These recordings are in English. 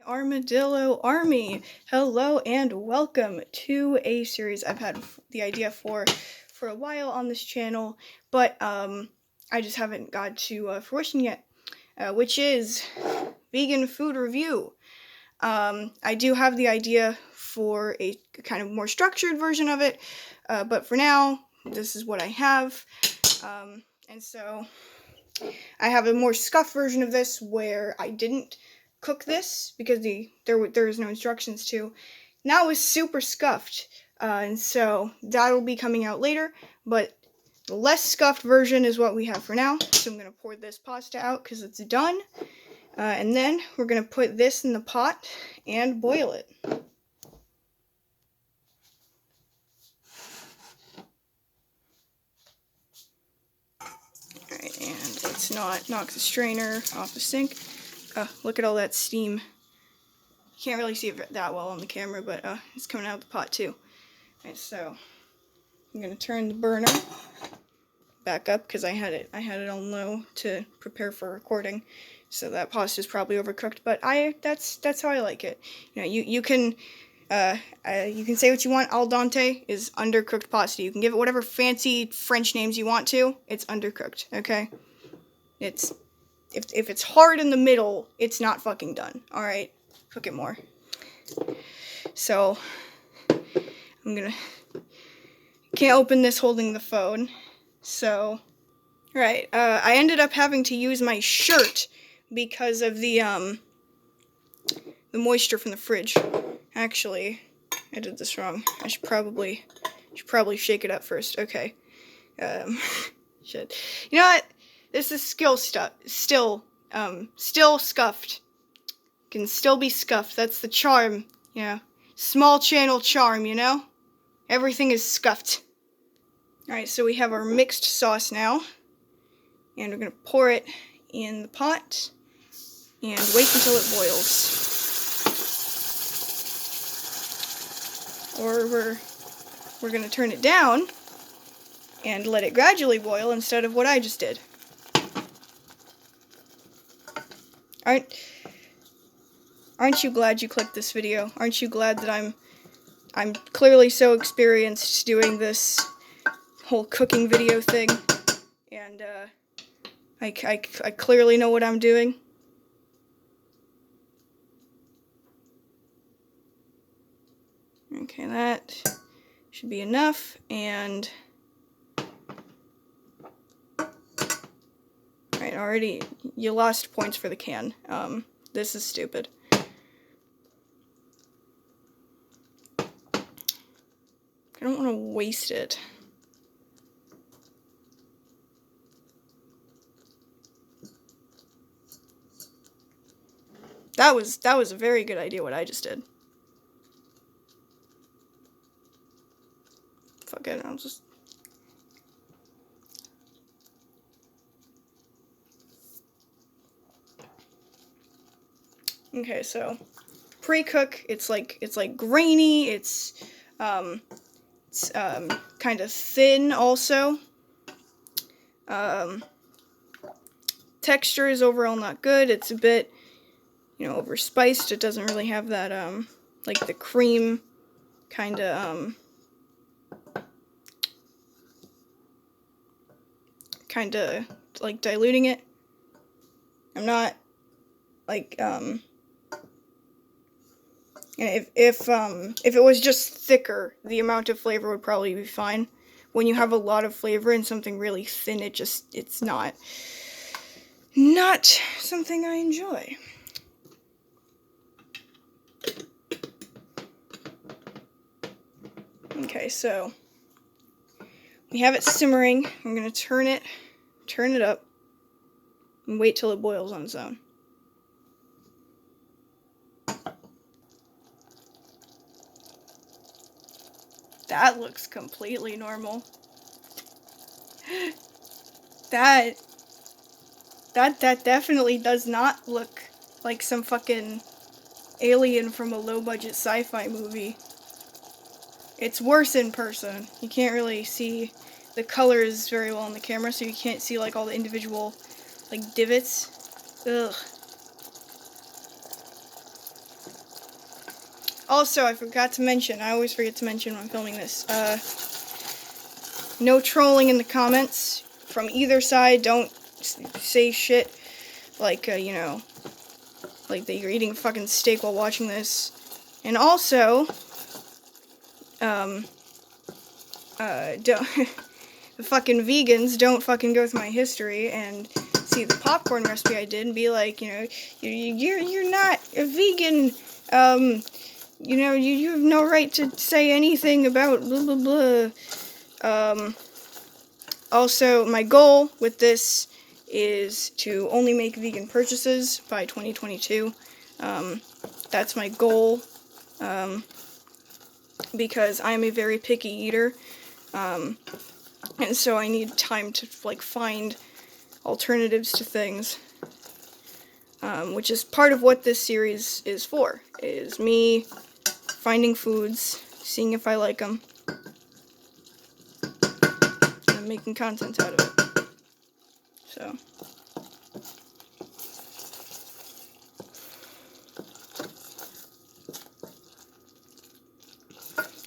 Armadillo Army. Hello and welcome to a series I've had the idea for a while on this channel, but I just haven't got to fruition yet, which is vegan food review. I do have the idea for a kind of more structured version of it, but for now, this is what I have, and so I have a more scuffed version of this where I didn't cook this because there was no instructions to. Now it's super scuffed, and so that'll be coming out later, but the less scuffed version is what we have for now. So I'm going to pour this pasta out because it's done, and then we're going to put this in the pot and boil it. Alright, and let's not knock the strainer off the sink. Look at all that steam. Can't really see it that well on the camera, but it's coming out of the pot too. Alright, so I'm gonna turn the burner back up because I had it on low to prepare for recording, so that pasta is probably overcooked. But that's how I like it. You know, you can say what you want. Al dente is undercooked pasta. You can give it whatever fancy French names you want to. It's undercooked. Okay, it's if it's hard in the middle, it's not fucking done. All right. Cook it more. So can't open this holding the phone. So right, I ended up having to use my shirt because of the moisture from the fridge. Actually, I did this wrong. I should probably shake it up first. Okay. Shit. You know what? This is still scuffed. Can still be scuffed. That's the charm, you know. Small channel charm, you know. Everything is scuffed. Alright, so we have our mixed sauce now. And we're going to pour it in the pot. And wait until it boils. Or we're going to turn it down and let it gradually boil instead of what I just did. Aren't you glad you clicked this video? Aren't you glad that I'm clearly so experienced doing this whole cooking video thing, and I clearly know what I'm doing? Okay, that should be enough, and right, already you lost points for the can. This is stupid. I don't want to waste it. That was a very good idea what I just did. Fuck it, I'll just... Okay, so pre-cook, it's like grainy, it's kind of thin also. Texture is overall not good. It's a bit, you know, overspiced. It doesn't really have that like the cream kind of like diluting it. I'm not like if it was just thicker, the amount of flavor would probably be fine. When you have a lot of flavor in something really thin, it's not something I enjoy. Okay, so we have it simmering. I'm gonna turn it up, and wait till it boils on its own. That looks completely normal. That definitely does not look like some fucking alien from a low-budget sci-fi movie. It's worse in person. You can't really see the colors very well on the camera, so you can't see like all the individual like divots. Ugh. Also, I forgot to mention, I always forget to mention when I'm filming this, no trolling in the comments from either side. Don't say shit like, you know, like that you're eating fucking steak while watching this. And also, don't, the fucking vegans don't fucking go through my history and see the popcorn recipe I did and be like, you know, you're not a vegan, you know, you have no right to say anything about blah blah blah. Also, my goal with this is to only make vegan purchases by 2022. That's my goal, because I'm a very picky eater, and so I need time to, like, find alternatives to things, which is part of what this series is for, is me finding foods, seeing if I like them, and making content out of it. So,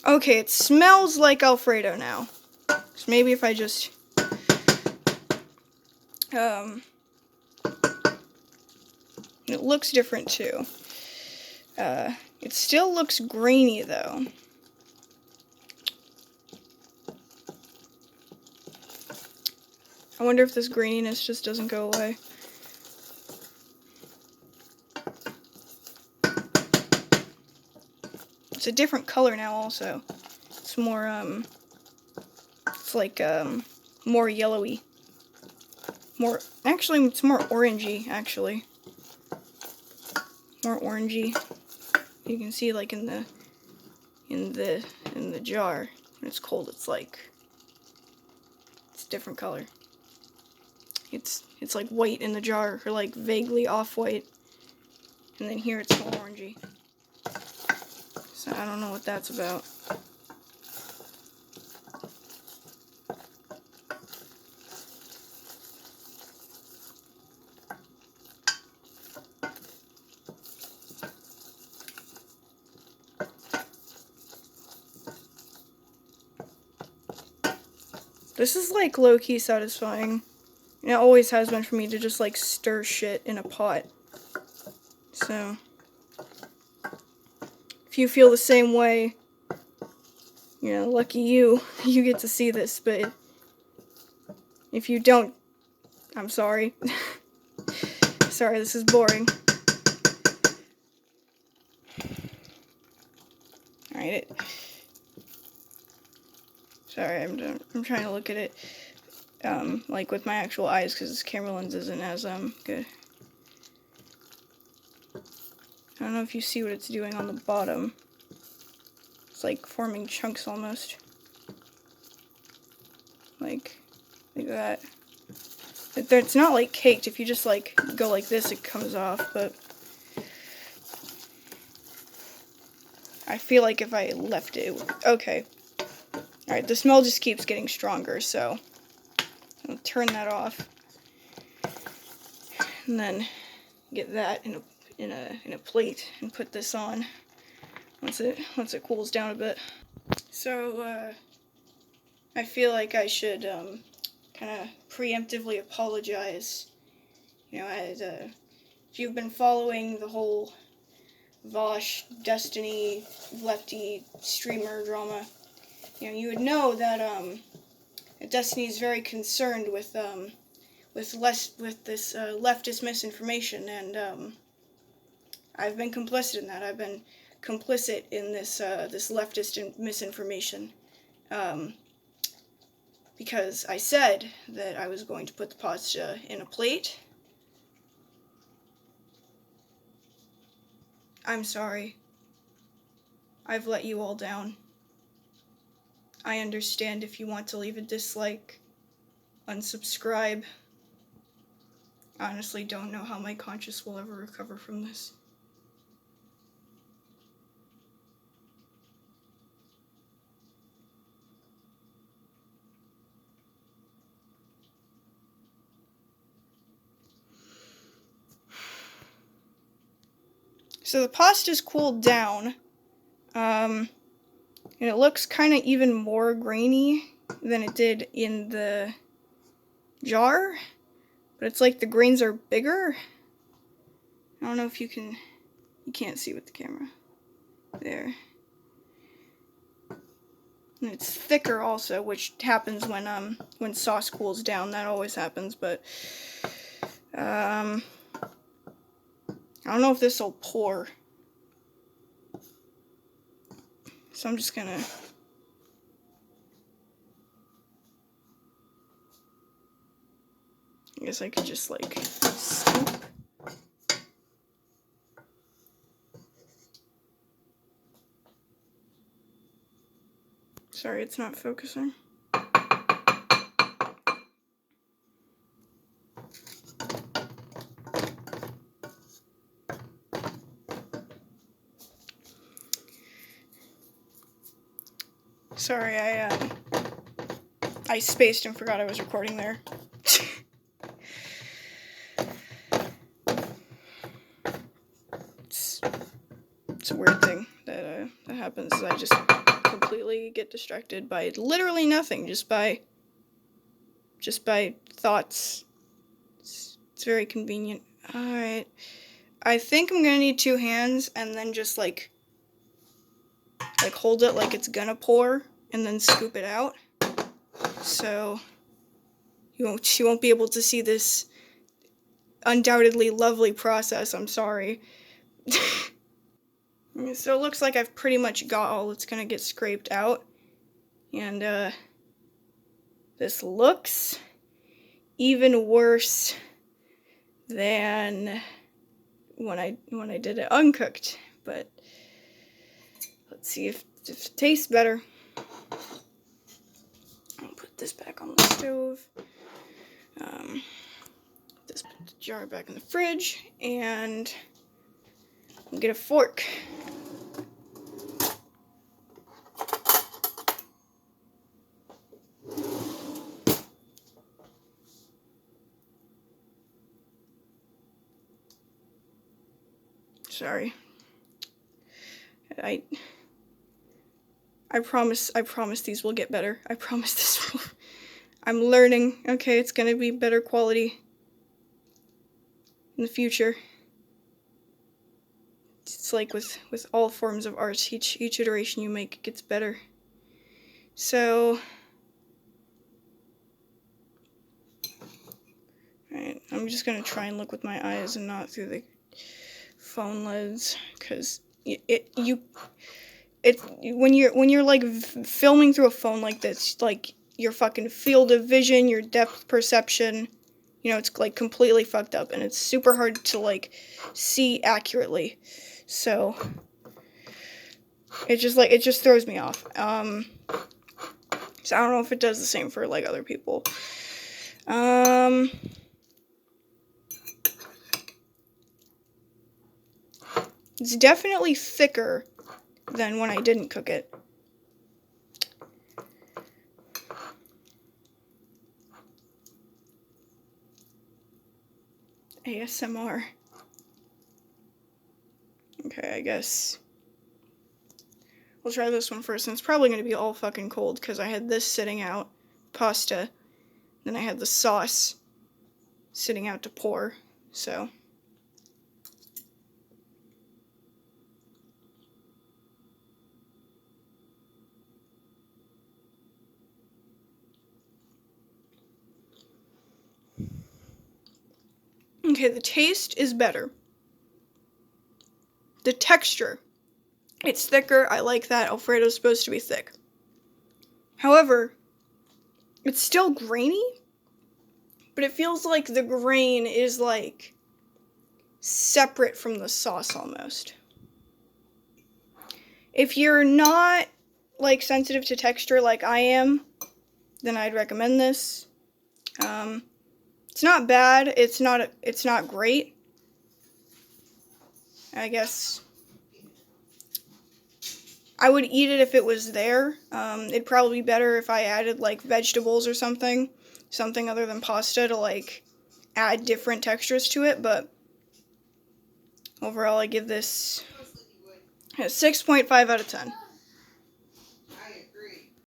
okay, it smells like Alfredo now. So maybe if I just, it looks different too. It still looks grainy though. I wonder if this graininess just doesn't go away. It's a different color now also. It's more, it's like, more yellowy. Actually, it's more orangey, actually. More orangey. You can see, like, in the jar, when it's cold, it's like, it's a different color. It's like white in the jar, or like vaguely off-white. And then here it's more orangey. So I don't know what that's about. This is like low-key satisfying. And it always has been for me to just like stir shit in a pot. So if you feel the same way, you know, lucky you, you get to see this, but if you don't, I'm sorry. Sorry, this is boring. Alright, sorry, I'm trying to look at it, like with my actual eyes, because this camera lens isn't as, good. I don't know if you see what it's doing on the bottom. It's like forming chunks almost. Like that. It's not like caked. If you just like go like this, it comes off, but I feel like if I left it, okay. Alright, the smell just keeps getting stronger, so I'll turn that off. And then get that in a plate and put this on once it cools down a bit. So I feel like I should kind of preemptively apologize. You know, as if you've been following the whole Vosh Destiny lefty streamer drama, you know, you would know that Destiny is very concerned with this leftist misinformation, and I've been complicit in that. I've been complicit in this this leftist misinformation, because I said that I was going to put the pasta in a plate. I'm sorry. I've let you all down. I understand if you want to leave a dislike, unsubscribe. I honestly don't know how my conscience will ever recover from this. So the pasta's cooled down. And it looks kind of even more grainy than it did in the jar, but it's like the grains are bigger. I don't know if you can't see with the camera. There. And it's thicker also, which happens when sauce cools down. That always happens, but I don't know if this will pour. So I'm just gonna I guess I could just like scoop. Sorry, it's not focusing. Sorry, I spaced and forgot I was recording there. It's a weird thing that happens. Is I just completely get distracted by literally nothing, just by thoughts. It's very convenient. All right, I think I'm gonna need 2 hands and then just like hold it like it's gonna pour and then scoop it out. So you won't be able to see this undoubtedly lovely process. I'm sorry. So it looks like I've pretty much got all that's gonna get scraped out, and this looks even worse than when I did it uncooked. But let's see if it tastes better. I'll put this back on the stove. Put the jar back in the fridge, and I'll get a fork. Sorry. I promise these will get better. I promise this will. I'm learning. Okay, it's gonna be better quality in the future. It's like with all forms of art, each iteration you make gets better. So, alright, I'm just gonna try and look with my eyes and not through the phone lids, because when you're like filming through a phone like this, like your fucking field of vision, your depth perception, it's like completely fucked up, and it's super hard to like see accurately. So it just throws me off. So I don't know if it does the same for like other people. It's definitely thicker than when I didn't cook it. ASMR. Okay, I guess we'll try this one first, and it's probably going to be all fucking cold, because I had this sitting out, pasta, then I had the sauce sitting out to pour, so. Okay, the taste is better. The texture, it's thicker. I like that. Alfredo's supposed to be thick. However, it's still grainy, but it feels like the grain is like separate from the sauce almost. If you're not like sensitive to texture like I am, then I'd recommend this. It's not bad. It's not great. I guess I would eat it if it was there. It'd probably be better if I added like vegetables or something other than pasta to like add different textures to it, but overall I give this 6.5 out of 10.